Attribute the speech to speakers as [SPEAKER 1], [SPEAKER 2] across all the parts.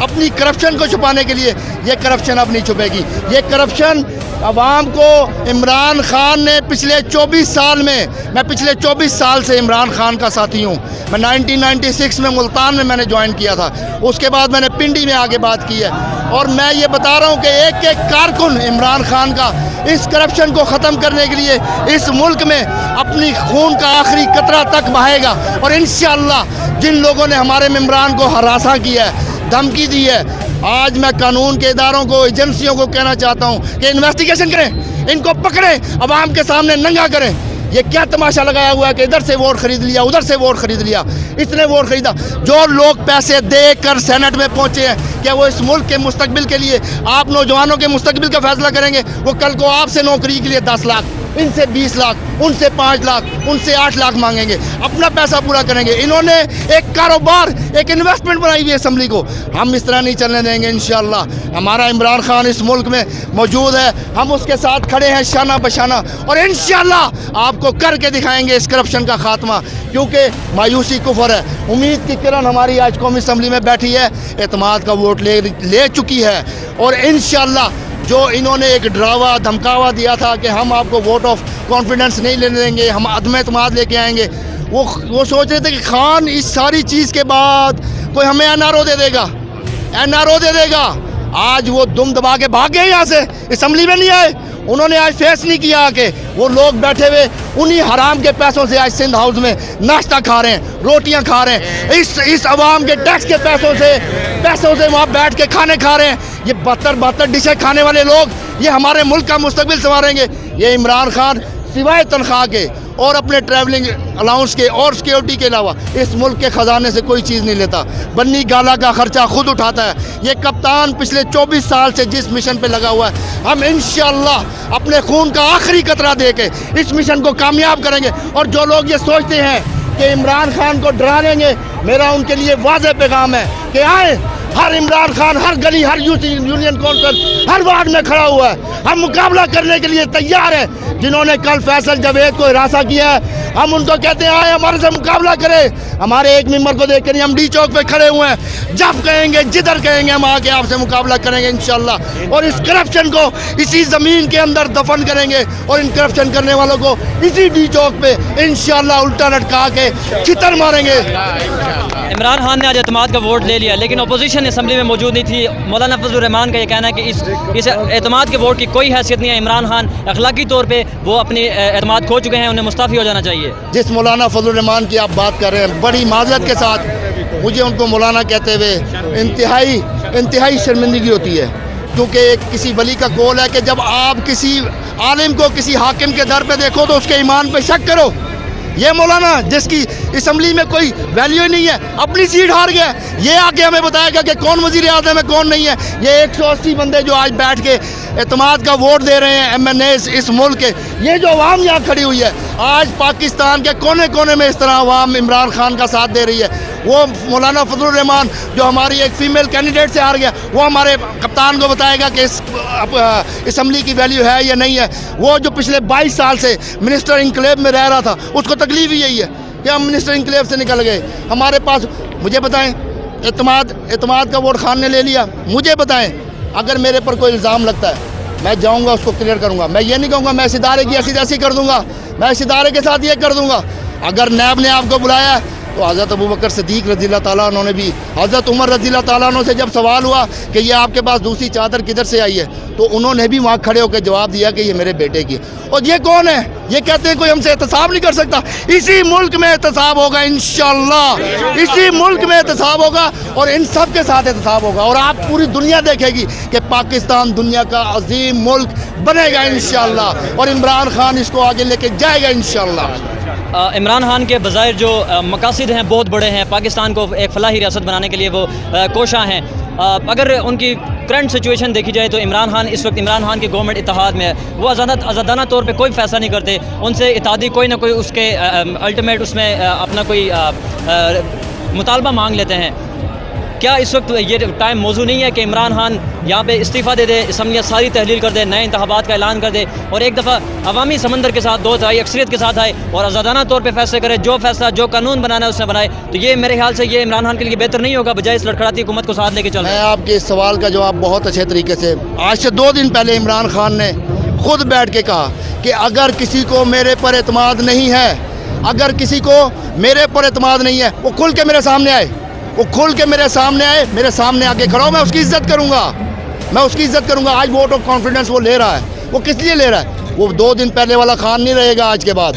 [SPEAKER 1] اپنی کرپشن کو چھپانے کے لیے. یہ کرپشن اب نہیں چھپے گی. یہ کرپشن عوام کو عمران خان نے پچھلے 24 سال میں پچھلے 24 سال سے عمران خان کا ساتھی ہوں. میں 1996 میں ملتان میں نے جوائن کیا تھا. اس کے بعد میں نے پنڈی میں آگے بات کی ہے, اور میں یہ بتا رہا ہوں کہ ایک ایک کارکن عمران خان کا اس کرپشن کو ختم کرنے کے لیے اس ملک میں اپنی خون کا آخری قطرہ تک بہائے گا. اور انشاءاللہ جن لوگوں نے ہمارے ممبران کو ہراساں کیا ہے, دھمکی دی ہے, آج میں قانون کے اداروں کو, ایجنسیوں کو کہنا چاہتا ہوں کہ انویسٹیگیشن کریں, ان کو پکڑیں, عوام کے سامنے ننگا کریں. یہ کیا تماشا لگایا ہوا ہے کہ ادھر سے ووٹ خرید لیا, ادھر سے ووٹ خرید لیا, اس نے ووٹ خریدا. جو لوگ پیسے دے کر سینٹ میں پہنچے ہیں, کیا وہ اس ملک کے مستقبل کے لیے, آپ نوجوانوں کے مستقبل کا فیصلہ کریں گے؟ وہ کل کو آپ سے نوکری کے لیے 10 لاکھ, ان سے 20 لاکھ, ان سے 5 لاکھ, ان سے 8 لاکھ مانگیں گے, اپنا پیسہ پورا کریں گے. انہوں نے ایک کاروبار, ایک انویسٹمنٹ بنائی ہوئی ہے اسمبلی کو. ہم اس طرح نہیں چلنے دیں گے. انشاءاللہ ہمارا عمران خان اس ملک میں موجود ہے, ہم اس کے ساتھ کھڑے ہیں شانہ بشانہ, اور انشاءاللہ آپ کو کر کے دکھائیں گے اس کرپشن کا خاتمہ. کیونکہ مایوسی کفر ہے. امید کی کرن ہماری آج قومی اسمبلی میں بیٹھی ہے, اعتماد کا ووٹ لے چکی ہے, اور انشاءاللہ جو انہوں نے ایک ڈراوا دھمکاوا دیا تھا کہ ہم آپ کو ووٹ آف کانفیڈنس نہیں لینے دیں گے, ہم عدم اعتماد لے کے آئیں گے, وہ سوچ رہے تھے کہ خان اس ساری چیز کے بعد کوئی ہمیں این آر او دے دے گا. آج وہ دم دبا کے بھاگ گئے یہاں سے, اسمبلی میں نہیں آئے. انہوں نے آج فیس نہیں کیا کہ وہ لوگ بیٹھے ہوئے انہی حرام کے پیسوں سے آج سندھ ہاؤس میں ناشتہ کھا رہے ہیں, روٹیاں کھا رہے ہیں, اس عوام کے ٹیکس کے پیسوں سے وہاں بیٹھ کے کھانے کھا رہے ہیں. یہ 72 ڈشیں کھانے والے لوگ یہ ہمارے ملک کا مستقبل سنواریں گے. یہ عمران خان سوائے تنخواہ کے اور اپنے ٹریولنگ الاؤنس کے اور سیکیورٹی کے علاوہ اس ملک کے خزانے سے کوئی چیز نہیں لیتا. بنی گالا کا خرچہ خود اٹھاتا ہے. یہ کپتان پچھلے 24 سال سے جس مشن پہ لگا ہوا ہے, ہم انشاءاللہ اپنے خون کا آخری قطرہ دے کے اس مشن کو کامیاب کریں گے. اور جو لوگ یہ سوچتے ہیں کہ عمران خان کو ڈرا لیں گے, میرا ان کے لیے واضح پیغام ہے کہ آئیں, ہر عمران خان ہر گلی, ہر یونین کونسل, ہر وارڈ میں کھڑا ہوا ہے. ہم مقابلہ کرنے کے لیے تیار ہیں. جنہوں نے کل فیصل جاوید کو ہراساں کیا ہے, ہم ان کو کہتے ہیں آئے ہمارے سے مقابلہ کریں. ہمارے ایک ممبر کو دیکھ کر ہم ڈی چوک پہ کھڑے ہوئے ہیں. جب کہیں گے, جدھر کہیں گے, ہم آ کے آپ سے مقابلہ کریں گے انشاءاللہ, اور اس کرپشن کو اسی زمین کے اندر دفن کریں گے, اور ان کرپشن کرنے والوں کو اسی ڈی چوک پہ انشاءاللہ الٹا لٹکا کے چھتر ماریں گے.
[SPEAKER 2] عمران خان نے آج اعتماد کا ووٹ لے لیا, لیکن اپوزیشن اسمبلی میں موجود نہیں تھی. مولانا فضل الرحمان کا یہ کہنا ہے کہ اس اعتماد کے ووٹ کی کوئی حیثیت نہیں ہے. عمران خان اخلاقی طور پہ وہ اپنی اعتماد کھو چکے ہیں, انہیں مستعفی ہو جانا چاہیے.
[SPEAKER 1] جس مولانا فضل الرحمان کی آپ بات کر رہے ہیں, بڑی معذرت کے ساتھ مجھے ان کو مولانا کہتے ہوئے انتہائی شرمندگی ہوتی ہے. کیونکہ ایک کسی ولی کا قول ہے کہ جب آپ کسی عالم کو کسی حاکم کے در پہ دیکھو تو اس کے ایمان پہ شک کرو. یہ مولانا جس کی اسمبلی میں کوئی ویلیو ہی نہیں ہے, اپنی سیٹ ہار گیا, یہ آ کے ہمیں بتائے گا کہ کون وزیر اعظم ہے کون نہیں ہے. یہ 180 بندے جو آج بیٹھ کے اعتماد کا ووٹ دے رہے ہیں, ایم این اے اس ملک کے, یہ جو عوام یہاں کھڑی ہوئی ہے, آج پاکستان کے کونے کونے میں اس طرح عوام عمران خان کا ساتھ دے رہی ہے. وہ مولانا فضل الرحمان جو ہماری ایک فیمیل کینڈیڈیٹ سے ہار گیا, وہ ہمارے کپتان کو بتائے گا کہ اس اسمبلی کی ویلیو ہے یا نہیں ہے. وہ جو پچھلے 22 سال سے منسٹر انکلیو میں رہ رہا تھا, اس کو تکلیف ہی یہی ہے کہ ہم منسٹر انکلیو سے نکل گئے. ہمارے پاس, مجھے بتائیں, اعتماد کا ووٹ خان نے لے لیا. مجھے بتائیں, اگر میرے پر کوئی الزام لگتا ہے, میں جاؤں گا اس کو کلیئر کروں گا. میں یہ نہیں کہوں گا میں اس ادارے کی ایسی کر دوں گا, میں اس ادارے کے ساتھ یہ کر دوں گا. اگر نیب نے آپ کو بلایا ہے تو حضرت ابوبکر صدیق رضی اللہ تعالیٰ عنہ نے بھی, حضرت عمر رضی اللہ تعالیٰ عنہ سے جب سوال ہوا کہ یہ آپ کے پاس دوسری چادر کدھر سے آئی ہے, تو انہوں نے بھی وہاں کھڑے ہو کے جواب دیا کہ یہ میرے بیٹے کی. اور یہ کون ہے؟ یہ کہتے ہیں کوئی ہم سے احتساب نہیں کر سکتا. اسی ملک میں احتساب ہوگا انشاءاللہ, اسی ملک میں احتساب ہوگا, اور ان سب کے ساتھ احتساب ہوگا. اور آپ پوری دنیا دیکھے گی کہ پاکستان دنیا کا عظیم ملک بنے گا انشاءاللہ, اور عمران خان اس کو آگے لے کے جائے گا انشاءاللہ.
[SPEAKER 2] عمران خان کے بظاہر جو مقاصد ہیں بہت بڑے ہیں, پاکستان کو ایک فلاحی ریاست بنانے کے لیے وہ کوشاں ہیں. اگر ان کی کرنٹ سچویشن دیکھی جائے تو عمران خان کی گورنمنٹ اتحاد میں ہے. وہ آزادانہ طور پہ کوئی فیصلہ نہیں کرتے, ان سے اتحادی کوئی نہ کوئی اس کے الٹیمیٹ اس میں اپنا کوئی مطالبہ مانگ لیتے ہیں. کیا اس وقت یہ ٹائم موزوں نہیں ہے کہ عمران خان یہاں پہ استعفیٰ دے دے, اسمبلیاں ساری تحلیل کر دے, نئے انتخابات کا اعلان کر دے اور ایک دفعہ عوامی سمندر کے ساتھ 2/3 اکثریت کے ساتھ آئے اور آزادانہ طور پہ فیصلے کرے, جو فیصلہ جو قانون بنانا ہے اس نے بنائے؟ تو یہ میرے خیال سے یہ عمران خان کے لیے بہتر نہیں ہوگا بجائے اس لڑکھڑاتی حکومت کو ساتھ لے کے چل رہے ہیں.
[SPEAKER 1] میں آپ کے اس سوال کا جواب بہت اچھے طریقے سے, آج سے 2 دن پہلے عمران خان نے خود بیٹھ کے کہا کہ اگر کسی کو میرے پر اعتماد نہیں ہے, اگر کسی کو میرے پر اعتماد نہیں ہے, وہ کھل کے میرے سامنے آئے, وہ کھل کے میرے سامنے آئے, میرے سامنے آ کے کھڑا ہو, میں اس کی عزت کروں گا, میں اس کی عزت کروں گا. آج ووٹ آف کانفیڈنس وہ لے رہا ہے, وہ کس لیے لے رہا ہے؟ وہ 2 دن پہلے والا خان نہیں رہے گا آج کے بعد.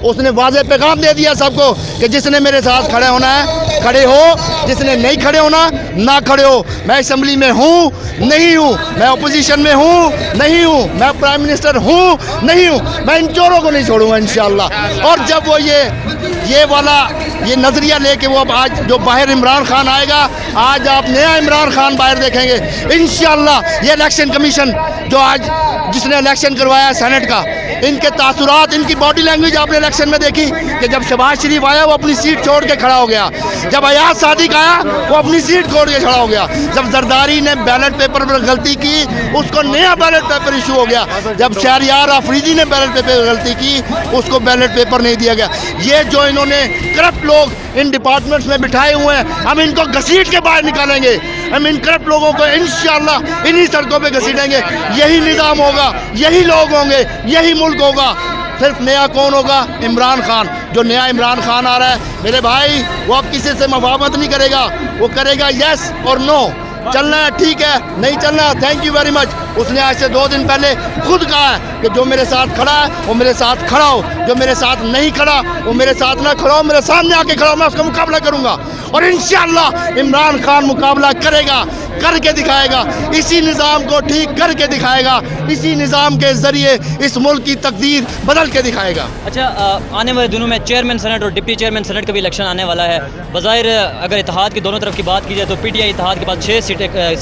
[SPEAKER 1] اس نے واضح پیغام دے دیا سب کو کہ جس نے میرے ساتھ کھڑے ہونا ہے کھڑے ہو, جس نے نہیں کھڑے ہونا نہ کھڑے ہو. میں اسمبلی میں ہوں نہیں ہوں, میں اپوزیشن میں ہوں نہیں ہوں, میں پرائم منسٹر ہوں نہیں ہوں, میں ان چوروں کو نہیں چھوڑوں گا انشاءاللہ. اور جب وہ یہ والا یہ نظریہ لے کے وہ اب آج جو باہر عمران خان آئے گا, آج آپ نیا عمران خان باہر دیکھیں گے انشاءاللہ. یہ الیکشن کمیشن جو آج جس نے الیکشن کروایا ہے سینٹ کا, ان کے تاثرات, ان کی باڈی لینگویج آپ نے الیکشن میں دیکھی کہ جب شہباز شریف آیا وہ اپنی سیٹ چھوڑ کے کھڑا ہو گیا, جب ایاز صادق آیا وہ اپنی سیٹ چھوڑ کے کھڑا ہو گیا, جب زرداری نے بیلٹ پیپر پر غلطی کی اس کو نیا بیلٹ پیپر ایشو ہو گیا, جب شہریار آفریدی نے بیلٹ پیپر پر غلطی کی اس کو بیلٹ پیپر نہیں دیا گیا. یہ جو انہوں نے کرپٹ لوگ ان ڈپارٹمنٹس میں بٹھائے ہوئے ہیں, ہم ان کو گھسیٹ کے باہر نکالیں گے, ہم ان کرپٹ لوگوں کو انشاءاللہ انہی سڑکوں پہ گھسیٹیں گے. یہی نظام ہوگا, یہی لوگ ہوں گے, یہی ملک ہوگا. صرف نیا کون ہوگا؟ عمران خان. جو نیا عمران خان آ رہا ہے میرے بھائی, وہ اب کسی سے مفاہمت نہیں کرے گا, وہ کرے گا یس اور نو. چلنا ہے ٹھیک ہے, نہیں چلنا تھینک یو ویری مچ. اس نے آج سے 2 دن پہلے خود کہا ہے کہ جو میرے ساتھ کھڑا ہے وہ میرے ساتھ کھڑا ہو, جو میرے ساتھ نہیں کھڑا وہ میرے ساتھ نہ کھڑا ہو, میرے سامنے آ کے کھڑا ہو, میں اس کا مقابلہ کروں گا. اور انشاءاللہ عمران خان مقابلہ کرے گا, کر کے دکھائے گا, اسی نظام کو ٹھیک کر کے دکھائے گا, اسی نظام کے ذریعے اس ملک کی تقدیر بدل کے دکھائے گا.
[SPEAKER 2] اچھا, آنے والے دنوں میں چیئرمین سینٹ اور ڈپٹی چیئرمین سینٹ کا بھی الیکشن آنے والا ہے. بظاہر اگر اتحاد کی دونوں طرف کی بات کی جائے تو پی ٹی آئی اتحاد کے پاس 6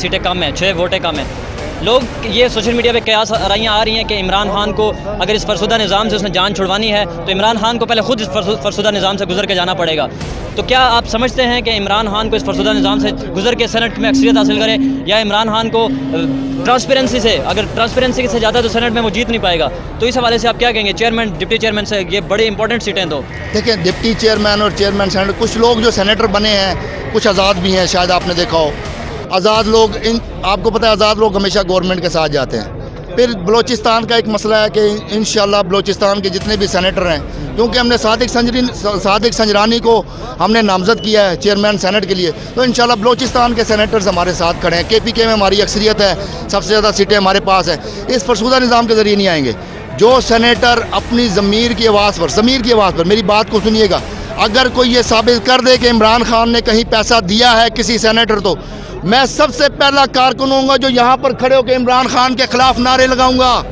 [SPEAKER 2] سیٹیں کم ہیں, 6 ووٹیں کم ہیں. لوگ یہ سوشل میڈیا پہ قیاس آرائیاں آ رہی ہیں کہ عمران خان کو اگر اس فرسودہ نظام سے اس نے جان چھڑوانی ہے تو عمران خان کو پہلے خود اس فرسودہ نظام سے گزر کے جانا پڑے گا. تو کیا آپ سمجھتے ہیں کہ عمران خان کو اس فرسودہ نظام سے گزر کے سینٹ میں اکثریت حاصل کرے, یا عمران خان کو ٹرانسپیرنسی سے, اگر ٹرانسپیرنسی سے زیادہ تو سینٹ میں وہ جیت نہیں پائے گا؟ تو اس حوالے سے آپ کیا کہیں گے؟ چیئرمین ڈپٹی چیئرمین سے یہ بڑی امپورٹنٹ سیٹیں. تو
[SPEAKER 1] دیکھیں ڈپٹی چیئرمین اور چیئرمین سینٹ, کچھ لوگ جو سینیٹر بنے ہیں کچھ آزاد بھی ہیں, شاید آپ نے دیکھا ہو. آزاد لوگ آپ کو پتہ ہے آزاد لوگ ہمیشہ گورنمنٹ کے ساتھ جاتے ہیں. پھر بلوچستان کا ایک مسئلہ ہے کہ انشاءاللہ بلوچستان کے جتنے بھی سینیٹر ہیں, کیونکہ ہم نے صادق سنجرانی کو ہم نے نامزد کیا ہے چیئرمین سینٹ کے لیے, تو انشاءاللہ بلوچستان کے سینیٹرز ہمارے ساتھ کھڑے ہیں. کے پی کے میں ہماری اکثریت ہے, سب سے زیادہ سیٹیں ہمارے پاس ہیں. اس فرسودہ نظام کے ذریعے نہیں آئیں گے. جو سینیٹر اپنی ضمیر کی آواز پر میری بات کو سنیے گا, اگر کوئی یہ ثابت کر دے کہ عمران خان نے کہیں پیسہ دیا ہے کسی سینیٹر, تو میں سب سے پہلا کارکن ہوں گا جو یہاں پر کھڑے ہو کے عمران خان کے خلاف نعرے لگاؤں گا.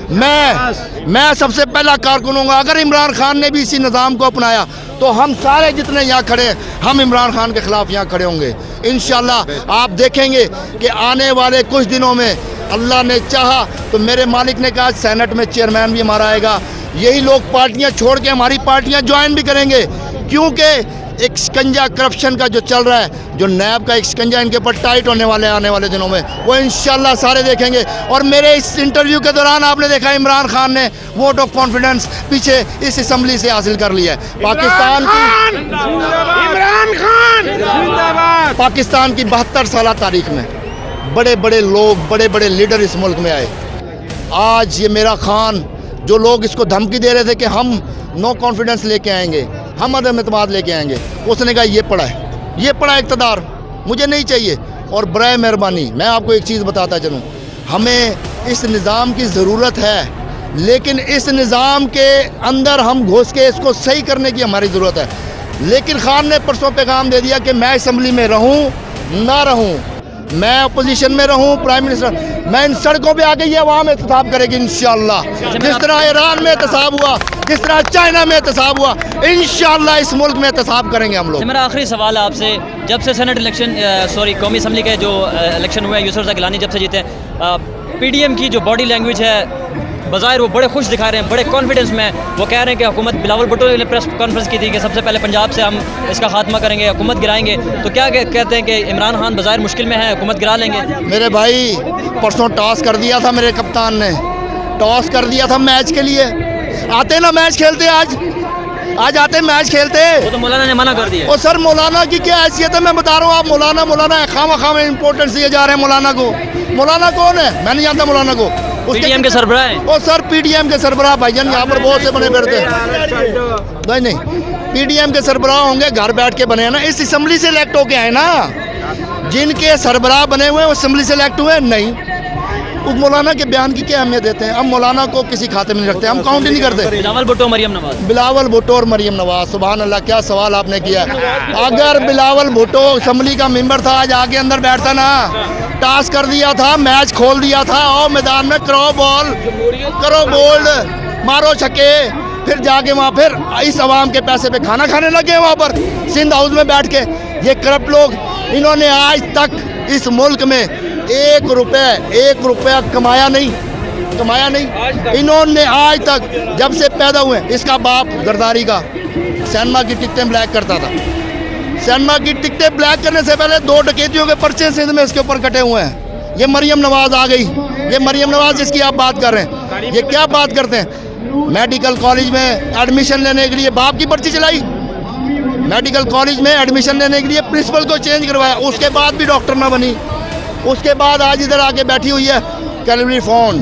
[SPEAKER 1] میں سب سے پہلا کارکن ہوں گا. اگر عمران خان نے بھی اسی نظام کو اپنایا تو ہم سارے جتنے یہاں کھڑے ہیں ہم عمران خان کے خلاف یہاں کھڑے ہوں گے انشاءاللہ. آپ دیکھیں گے کہ آنے والے کچھ دنوں میں اللہ نے چاہا تو میرے مالک نے کہا سینٹ میں چیئرمین بھی ہمارا آئے گا. یہی لوگ پارٹیاں چھوڑ کے ہماری پارٹیاں جوائن بھی کریں گے, کیونکہ ایک شکنجا کرپشن کا جو چل رہا ہے, جو نیب کا ایک شکنجا ان کے اوپر ٹائٹ ہونے والے آنے والے دنوں میں, وہ انشاءاللہ سارے دیکھیں گے. اور میرے اس انٹرویو کے دوران آپ نے دیکھا عمران خان نے ووٹ آف کانفیڈنس پیچھے اس اسمبلی سے حاصل کر لیا ہے. پاکستان کی 72 سالہ تاریخ میں بڑے بڑے لوگ, بڑے بڑے لیڈر اس ملک میں آئے. آج یہ میرا خان, جو لوگ اس کو دھمکی دے رہے تھے کہ ہم نو کانفیڈنس لے کے آئیں گے, ہم عدم اعتماد لے کے آئیں گے, اس نے کہا یہ پڑا اقتدار مجھے نہیں چاہیے. اور برائے مہربانی میں آپ کو ایک چیز بتاتا چلوں, ہمیں اس نظام کی ضرورت ہے, لیکن اس نظام کے اندر ہم گھس کے اس کو صحیح کرنے کی ہماری ضرورت ہے. لیکن خان نے پرسوں پیغام دے دیا کہ میں اسمبلی میں رہوں نہ رہوں, میں اپوزیشن میں رہوں, پرائم منسٹر, میں ان سڑکوں پہ آ کے یہ عوام احتساب کرے گی انشاءاللہ. جس طرح ایران میں احتساب ہوا, جس طرح چائنا میں احتساب ہوا, انشاءاللہ اس ملک میں احتساب کریں گے ہم لوگ.
[SPEAKER 2] میرا آخری سوال آپ سے, جب سے سینٹ الیکشن قومی اسمبلی کے جو الیکشن ہوئے, یوسف رضا گیلانی جب سے جیتے, پی ڈی ایم کی جو باڈی لینگویج ہے بظاہر وہ بڑے خوش دکھا رہے ہیں, بڑے کانفیڈنس میں وہ کہہ رہے ہیں کہ حکومت, بلاول بھٹو نے پریس کانفرنس کی تھی کہ سب سے پہلے پنجاب سے ہم اس کا خاتمہ کریں گے, حکومت گرائیں گے. تو کیا کہتے ہیں کہ عمران خان بظاہر مشکل میں ہے, حکومت گرا لیں گے؟
[SPEAKER 1] میرے بھائی پرسوں ٹاس کر دیا تھا میرے کپتان نے, ٹاس کر دیا تھا میچ کے لیے. آتے نا میچ کھیلتے, آج آتے میچ کھیلتے.
[SPEAKER 2] وہ تو مولانا نے منع کر دیا.
[SPEAKER 1] اور سر مولانا کی کیا حیثیت ہے, میں بتا رہا ہوں آپ. مولانا خواہ امپورٹنس دیے جا رہے ہیں مولانا کو. مولانا کون ہے, میں نہیں جانتا مولانا کو.
[SPEAKER 2] پی ٹی ایم کے سربراہ ہیں.
[SPEAKER 1] اور سر پی ٹی ایم کے سربراہ بھائی جان یہاں پر بہت سے بنے بیٹھتے ہیں. نہیں پی ٹی ایم کے سربراہ ہوں گے گھر بیٹھ کے بنے ہیں نا, اس اسمبلی سے الیکٹ ہو کے آئے نا. جن کے سربراہ بنے ہوئے ہیں وہ اسمبلی سے الیکٹ ہوئے نہیں. اس مولانا کے بیان کی کیا اہمیت دیتے ہیں ہم؟ مولانا کو کسی کھاتے میں نہیں رکھتے, ہم کاؤنٹ ہی نہیں کرتے.
[SPEAKER 2] بلاول بھٹو مریم نواز,
[SPEAKER 1] بلاول بھٹو اور مریم نواز, سبحان اللہ کیا سوال آپ نے کیا ہے. اگر بلاول بھٹو اسمبلی کا ممبر تھا, آج آگے اندر بیٹھتا نا, ٹاس کر دیا تھا, میچ کھول دیا تھا, اور میدان میں کرو بال, کرو بولڈ, مارو چھکے, پھر جا کے وہاں پھر اس عوام کے پیسے پہ کھانا کھانے لگے وہاں پر سندھ ہاؤس میں بیٹھ کے. یہ کرپٹ لوگ, انہوں نے آج تک اس ملک میں ایک روپیہ کمایا نہیں. انہوں نے آج تک جب سے پیدا ہوئے, اس کا باپ زرداری کا سینما کی ٹکٹیں بلیک کرتا تھا. سینما کی ٹکٹیں بلیک کرنے سے پہلے 2 ڈکیتیوں کے پرچے سندھ میں اس کے اوپر کٹے ہوئے ہیں. یہ مریم نواز آ گئی, یہ مریم نواز جس کی آپ بات کر رہے ہیں, یہ کیا بات کرتے ہیں؟ میڈیکل کالج میں ایڈمیشن لینے کے لیے باپ کی پرچی چلائی, میڈیکل کالج میں ایڈمیشن لینے کے لیے پرنسپل کو چینج کروایا, اس کے بعد بھی ڈاکٹر نہ بنی. اس کے بعد آج ادھر آ کے بیٹھی ہوئی ہے کیلیفورن.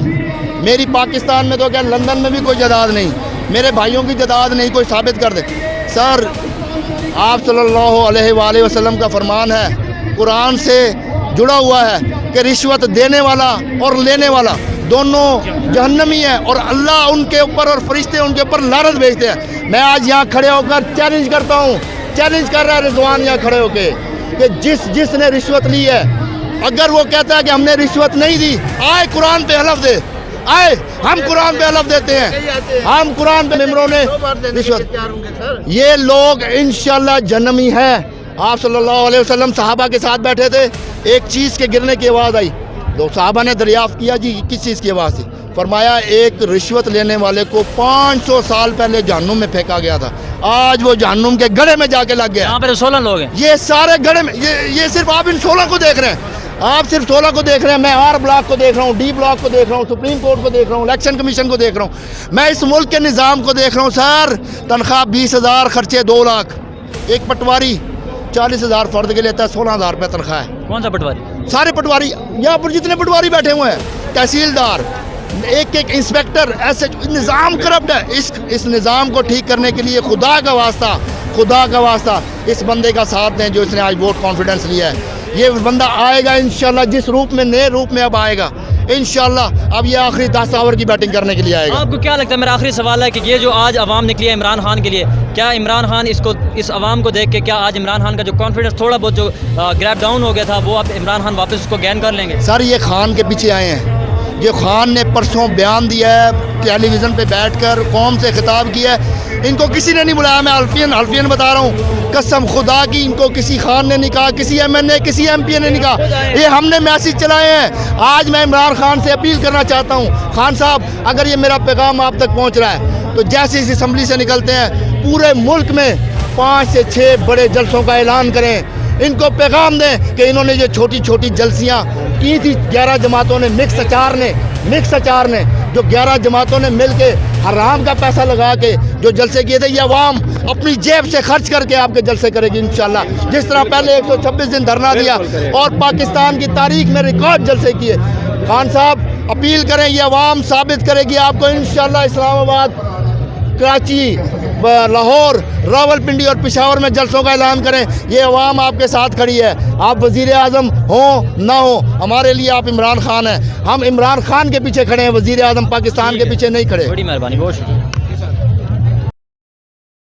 [SPEAKER 1] میری پاکستان میں تو کیا لندن میں بھی کوئی جداد نہیں, میرے بھائیوں کی جداد نہیں, کوئی ثابت کر دے. سر آپ صلی اللہ علیہ وآلہ وسلم کا فرمان ہے, قرآن سے جڑا ہوا ہے کہ رشوت دینے والا اور لینے والا دونوں جہنمی ہیں, اور اللہ ان کے اوپر اور فرشتے ان کے اوپر لعنت بھیجتے ہیں. میں آج یہاں کھڑے ہو کر چیلنج کرتا ہوں, چیلنج کر رہا ہے رضوان یہاں کھڑے ہو کے, کہ جس نے رشوت لی ہے, اگر وہ کہتا ہے کہ ہم نے رشوت نہیں دی, آئے قرآن پہ حلف دے, آئے ہم قرآن پہ حلف دیتے ہیں, ہم قرآن پہ ممبروں نے رشوت. یہ لوگ انشاءاللہ جہنمی ہیں. آپ صلی اللہ علیہ وسلم صحابہ کے ساتھ بیٹھے تھے, ایک چیز کے گرنے کی آواز آئی, تو صحابہ نے دریافت کیا جی کس چیز کی آواز تھی؟ فرمایا ایک رشوت لینے والے کو 500 سال پہلے جہنم میں پھینکا گیا تھا, آج وہ جہنم کے گڑھے میں جا کے لگ گیا.
[SPEAKER 2] یہاں پہ 16 لوگ ہیں,
[SPEAKER 1] یہ سارے گڑھے میں, یہ صرف آپ ان 16 کو دیکھ رہے ہیں, آپ صرف 16 کو دیکھ رہے ہیں. میں آر بلاک کو دیکھ رہا ہوں, ڈی بلاک کو دیکھ رہا ہوں, سپریم کورٹ کو دیکھ رہا ہوں, الیکشن کمیشن کو دیکھ رہا ہوں, میں اس ملک کے نظام کو دیکھ رہا ہوں. سر تنخواہ 20,000, خرچے 2 لاکھ, ایک پٹواری 40,000 فرد کے لیتا ہے, 16,000 روپے تنخواہ ہے.
[SPEAKER 2] کون سا پٹواری؟
[SPEAKER 1] سارے پٹواری یہاں پر جتنے پٹواری بیٹھے ہوئے ہیں, تحصیلدار, ایک انسپیکٹر, ایسے نظام کرپٹ ہے. اس نظام کو ٹھیک کرنے کے لیے خدا کا واسطہ اس بندے کا ساتھ دیں جو اس نے آج ووٹ کانفیڈنس لیا ہے. یہ بندہ آئے گا انشاءاللہ, جس روپ میں, نئے روپ میں اب آئے گا انشاءاللہ. اب یہ آخری 10 اوور کی بیٹنگ کرنے کے لیے آئے گا.
[SPEAKER 2] آپ کو کیا لگتا ہے, میرا آخری سوال ہے کہ یہ جو آج عوام نکلی ہے عمران خان کے لیے, کیا عمران خان اس عوام کو دیکھ کے, کیا آج عمران خان کا جو کانفیڈنس تھوڑا بہت جو گریپ ڈاؤن ہو گیا تھا, وہ اب عمران خان واپس اس کو گین کر لیں گے؟
[SPEAKER 1] سر یہ خان کے پیچھے آئے ہیں. یہ خان نے پرسوں بیان دیا ہے, ٹیلی ویژن پہ بیٹھ کر قوم سے خطاب کیا ہے. ان کو کسی نے نہیں بلایا, میں حلفین بتا رہا ہوں, قسم خدا کی ان کو کسی خان نے نہیں کہا, کسی ایم این اے, کسی ایم پی نے نہیں کہا. یہ ہم نے میسیج چلائے ہیں. آج میں عمران خان سے اپیل کرنا چاہتا ہوں, خان صاحب اگر یہ میرا پیغام آپ تک پہنچ رہا ہے تو جیسے اس اسمبلی سے نکلتے ہیں پورے ملک میں 5 سے 6 بڑے جلسوں کا اعلان کریں. ان کو پیغام دیں کہ انہوں نے یہ چھوٹی جلسیاں کی تھی 11 جماعتوں نے, مکس اچار نے جو 11 جماعتوں نے مل کے حرام کا پیسہ لگا کے جو جلسے کیے تھے, یہ عوام اپنی جیب سے خرچ کر کے آپ کے جلسے کرے گی انشاءاللہ. جس طرح پہلے 126 دن دھرنا دیا اور پاکستان کی تاریخ میں ریکارڈ جلسے کیے. خان صاحب اپیل کریں, یہ عوام ثابت کرے گی آپ کو انشاءاللہ. اسلام آباد, کراچی, لاہور, راولپنڈی اور پشاور میں جلسوں کا اعلان کریں. یہ عوام آپ کے ساتھ کھڑی ہے. آپ وزیر اعظم ہوں نہ ہوں, ہمارے لیے آپ عمران خان ہیں. ہم عمران خان کے پیچھے کھڑے ہیں, وزیر اعظم پاکستان کے پیچھے نہیں کھڑے.
[SPEAKER 2] بڑی مہربانی, بہت شکریہ.